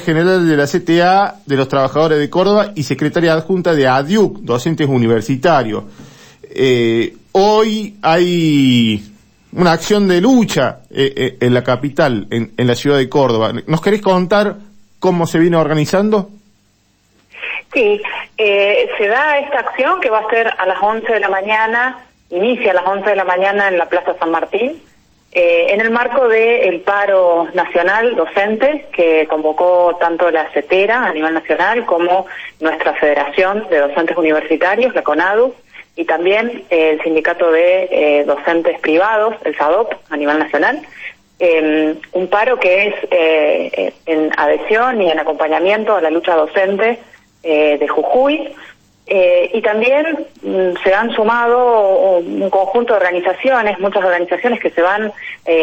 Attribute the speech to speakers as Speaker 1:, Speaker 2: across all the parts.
Speaker 1: general de la CTA de los Trabajadores de Córdoba y secretaria adjunta de ADIUC, Docentes Universitarios. Hoy hay una acción de lucha en la capital, en la ciudad de Córdoba. ¿Nos querés contar cómo se viene organizando?
Speaker 2: Sí, se da esta acción que va a ser a las 11 de la mañana, inicia a las 11 de la mañana en la Plaza San Martín, en el marco del paro nacional docente que convocó tanto la CETERA a nivel nacional como nuestra Federación de Docentes Universitarios, la CONADU, y también el Sindicato de Docentes Privados, el SADOP, a nivel nacional. Un paro que es en adhesión y en acompañamiento a la lucha docente de Jujuy. Y también se han sumado un conjunto de organizaciones, muchas organizaciones que se van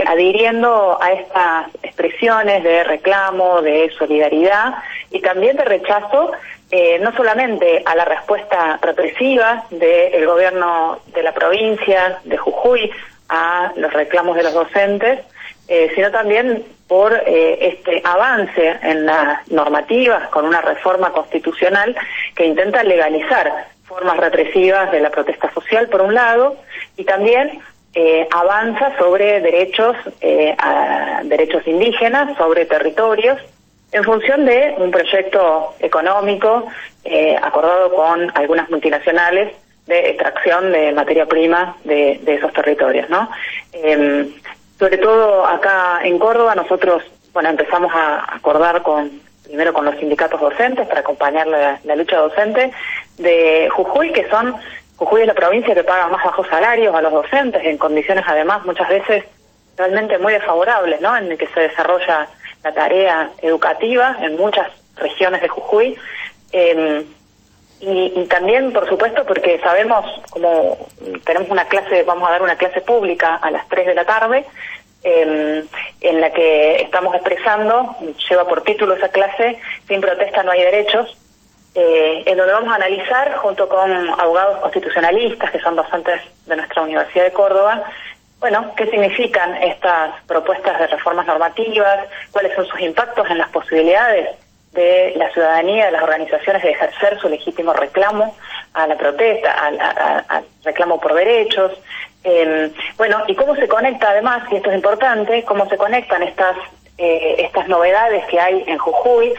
Speaker 2: adhiriendo a estas expresiones de reclamo, de solidaridad y también de rechazo, no solamente a la respuesta represiva del gobierno de la provincia de Jujuy a los reclamos de los docentes, sino también por este avance en las normativas con una reforma constitucional que intenta legalizar formas represivas de la protesta social, por un lado, y también avanza sobre derechos indígenas, sobre territorios, en función de un proyecto económico acordado con algunas multinacionales de extracción de materia prima de esos territorios, ¿no? Sobre todo acá en Córdoba nosotros, empezamos a acordar primero con los sindicatos docentes para acompañar la lucha docente de Jujuy, Jujuy es la provincia que paga más bajos salarios a los docentes, en condiciones además muchas veces realmente muy desfavorables, ¿no? En el que se desarrolla la tarea educativa en muchas regiones de Jujuy. Y también, por supuesto, porque sabemos, como tenemos vamos a dar una clase pública a las 3 de la tarde, en la que estamos expresando, lleva por título esa clase, Sin protesta no hay derechos, en donde vamos a analizar, junto con abogados constitucionalistas, que son docentes de nuestra Universidad de Córdoba, qué significan estas propuestas de reformas normativas, cuáles son sus impactos en las posibilidades de la ciudadanía, de las organizaciones, de ejercer su legítimo reclamo a la protesta, al reclamo por derechos. Y cómo se conecta además, y esto es importante, cómo se conectan estas novedades que hay en Jujuy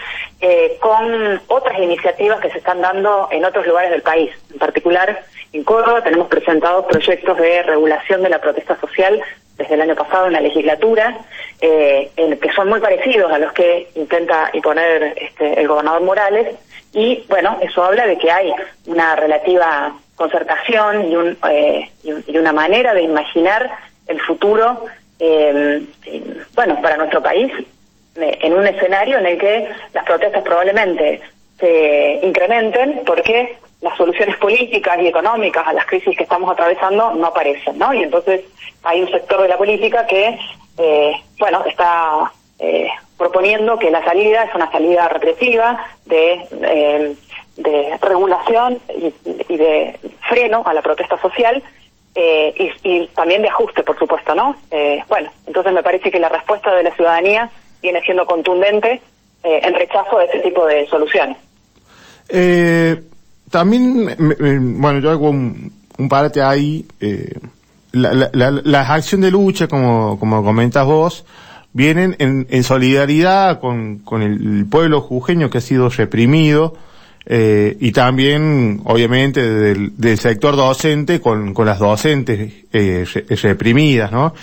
Speaker 2: con otras iniciativas que se están dando en otros lugares del país. En particular, en Córdoba tenemos presentados proyectos de regulación de la protesta social desde el año pasado en la legislatura, que son muy parecidos a los que intenta imponer el gobernador Morales, y eso habla de que hay una relativa concertación y una manera de imaginar el futuro para nuestro país, en un escenario en el que las protestas probablemente se incrementen porque las soluciones políticas y económicas a las crisis que estamos atravesando no aparecen, ¿no? Y entonces hay un sector de la política que está proponiendo que la salida es una salida represiva de regulación y de freno a la protesta social, y también de ajuste, por supuesto, ¿no? Entonces me parece que la respuesta de la ciudadanía viene siendo contundente en rechazo de este tipo de soluciones.
Speaker 1: También, yo hago un parate ahí. La acción de lucha, como comentas vos, vienen en solidaridad con el pueblo jujeño que ha sido reprimido, y también, obviamente, del sector docente con las docentes reprimidas, ¿no?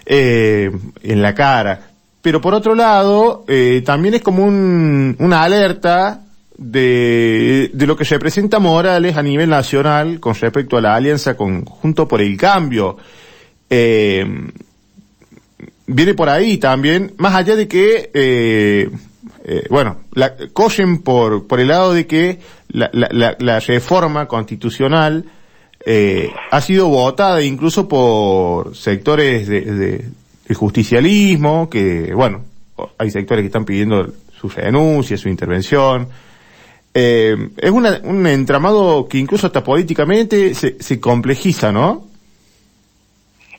Speaker 1: En la cara. Pero por otro lado, también es como una alerta de lo que representa Morales a nivel nacional con respecto a la alianza Junto por el Cambio. Viene por ahí también, más allá de que cogen por el lado de que la reforma constitucional ha sido votada incluso por sectores del justicialismo, que hay sectores que están pidiendo su renuncia, su intervención. Es un entramado que incluso hasta políticamente se complejiza, ¿no?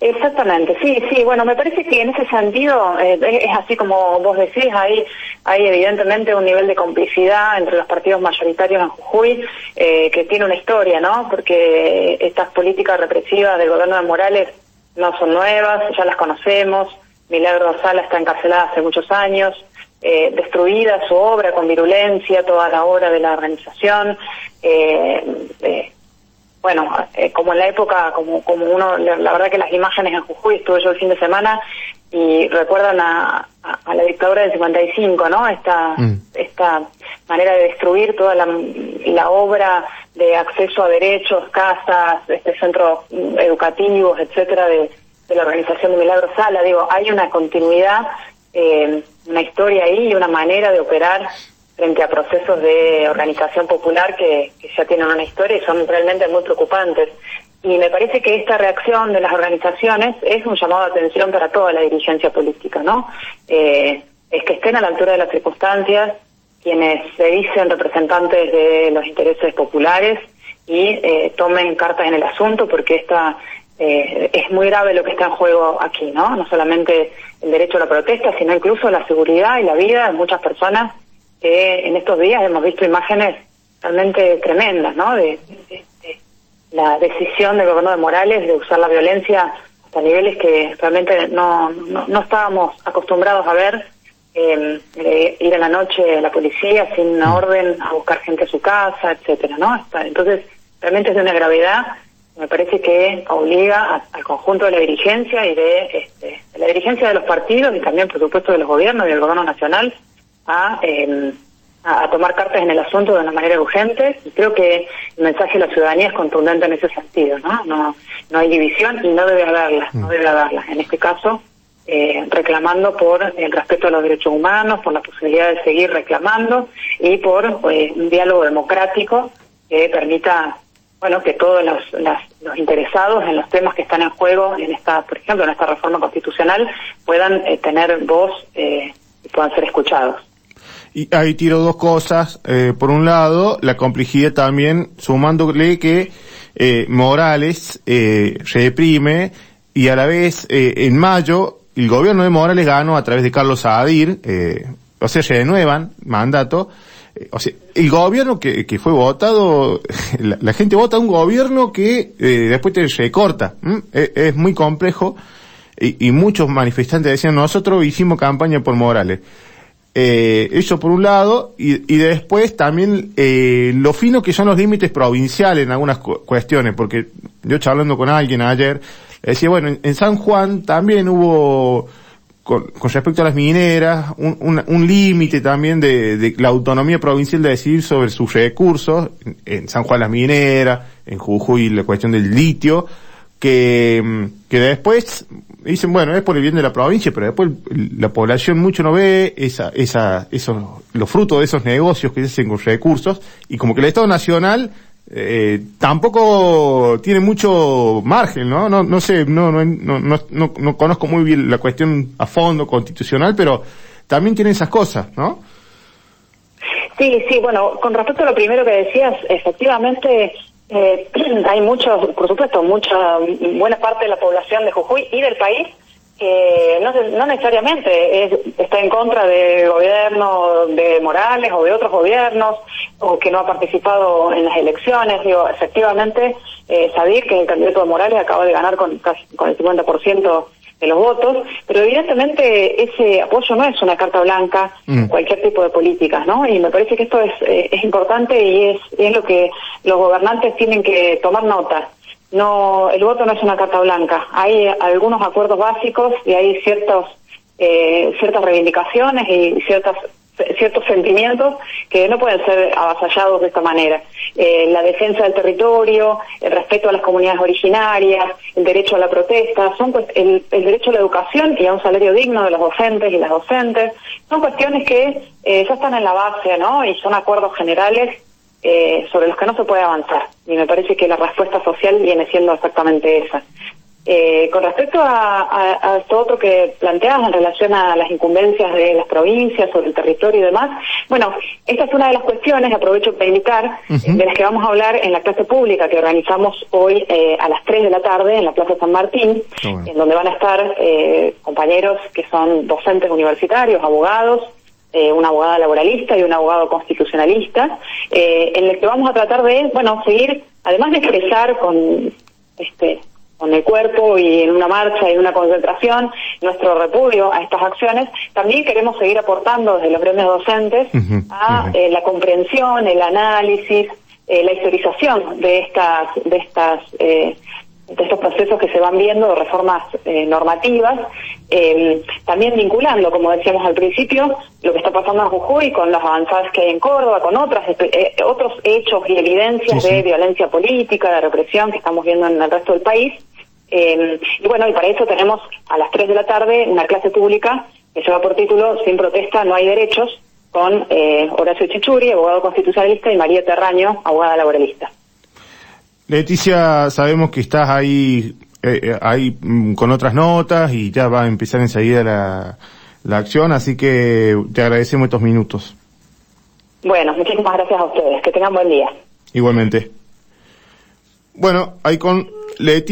Speaker 2: Exactamente, sí, bueno, me parece que en ese sentido es así como vos decís, hay evidentemente un nivel de complicidad entre los partidos mayoritarios en Jujuy que tiene una historia, ¿no? Porque estas políticas represivas del gobierno de Morales no son nuevas, ya las conocemos. Milagro Sala está encarcelada hace muchos años, destruida su obra con virulencia, toda la obra de la organización, como en la época, como uno, la verdad que las imágenes en Jujuy, estuve yo el fin de semana y recuerdan a la dictadura del 55, ¿no? Esta manera de destruir toda la obra de acceso a derechos, casas, centros educativos, etcétera, de la organización de Milagro Sala. Digo, hay una continuidad, una historia ahí y una manera de operar frente a procesos de organización popular que ya tienen una historia y son realmente muy preocupantes. Y me parece que esta reacción de las organizaciones es un llamado de atención para toda la dirigencia política, ¿no? Es que estén a la altura de las circunstancias quienes se dicen representantes de los intereses populares y tomen cartas en el asunto, porque es muy grave lo que está en juego aquí, ¿no? No solamente el derecho a la protesta, sino incluso la seguridad y la vida de muchas personas que en estos días hemos visto imágenes realmente tremendas, ¿no? De la decisión del gobierno de Morales de usar la violencia hasta niveles que realmente no estábamos acostumbrados a ver, ir a la noche a la policía sin una orden a buscar gente a su casa, etcétera, ¿no? Entonces, realmente es de una gravedad, me parece que obliga al conjunto de la dirigencia y de la dirigencia de los partidos y también, por supuesto, de los gobiernos y del gobierno nacional a tomar cartas en el asunto de una manera urgente. Y creo que el mensaje de la ciudadanía es contundente en ese sentido, ¿no? No hay división y no debe haberla, En este caso, reclamando por el respeto a los derechos humanos, por la posibilidad de seguir reclamando y por un diálogo democrático que permita, que todos los interesados en los temas que están en juego por ejemplo, en esta reforma constitucional puedan tener voz y puedan ser escuchados.
Speaker 1: Y ahí tiro dos cosas. Por un lado, la complejidad también, sumándole que Morales reprime y a la vez, en mayo, el gobierno de Morales ganó a través de Carlos Sadir, renuevan mandato. El gobierno que fue votado, la gente vota un gobierno que después te recorta. Es muy complejo y muchos manifestantes decían, nosotros hicimos campaña por Morales. Eso por un lado, y después también lo fino que son los límites provinciales en algunas cuestiones, porque yo charlando con alguien ayer, decía, en San Juan también hubo, con respecto a las mineras, un límite también de la autonomía provincial de decidir sobre sus recursos, en San Juan las mineras, en Jujuy la cuestión del litio, que después dicen, es por el bien de la provincia, pero después la población mucho no ve los frutos de esos negocios que se hacen con recursos, y como que el Estado Nacional tampoco tiene mucho margen, ¿no? No sé, no conozco muy bien la cuestión a fondo constitucional, pero también tiene esas cosas, ¿no?
Speaker 2: Sí, con respecto a lo primero que decías, efectivamente, hay por supuesto, buena parte de la población de Jujuy y del país que no necesariamente está en contra del gobierno de Morales o de otros gobiernos, o que no ha participado en las elecciones. Efectivamente, Sadir, que es el candidato de Morales, acaba de ganar con el 50% de los votos, pero evidentemente ese apoyo no es una carta blanca cualquier tipo de políticas, ¿no? Y me parece que esto es importante y es lo que los gobernantes tienen que tomar nota. No, el voto no es una carta blanca. Hay algunos acuerdos básicos y hay ciertas reivindicaciones y ciertos sentimientos que no pueden ser avasallados de esta manera. La defensa del territorio, el respeto a las comunidades originarias, el derecho a la protesta, el derecho a la educación y a un salario digno de los docentes y las docentes, son cuestiones que ya están en la base, ¿no? Y son acuerdos generales sobre los que no se puede avanzar. Y me parece que la respuesta social viene siendo exactamente esa. Con respecto a esto otro que planteabas en relación a las incumbencias de las provincias sobre el territorio y demás, bueno, esta es una de las cuestiones, aprovecho para indicar, de las que vamos a hablar en la clase pública que organizamos hoy a las 3 de la tarde en la Plaza San Martín, en donde van a estar compañeros que son docentes universitarios, abogados, una abogada laboralista y un abogado constitucionalista, en el que vamos a tratar de, bueno, seguir, además de expresar con el cuerpo y en una marcha y en una concentración nuestro repudio a estas acciones, también queremos seguir aportando desde los gremios docentes a la comprensión, el análisis, la historización de estos procesos que se van viendo, de reformas normativas, también vinculando, como decíamos al principio, lo que está pasando en Jujuy con las avanzadas que hay en Córdoba, con otros hechos y evidencias de violencia política, de represión que estamos viendo en el resto del país. Y bueno, y para eso tenemos a las 3 de la tarde una clase pública que lleva por título Sin protesta no hay derechos, con Horacio Chichuri, abogado constitucionalista, y María Terraño, abogada laboralista.
Speaker 1: Leticia, sabemos que estás ahí con otras notas y ya va a empezar enseguida la acción, así que te agradecemos estos minutos.
Speaker 2: Bueno, muchísimas gracias a ustedes. Que tengan buen día.
Speaker 1: Igualmente. Bueno, ahí con Leticia.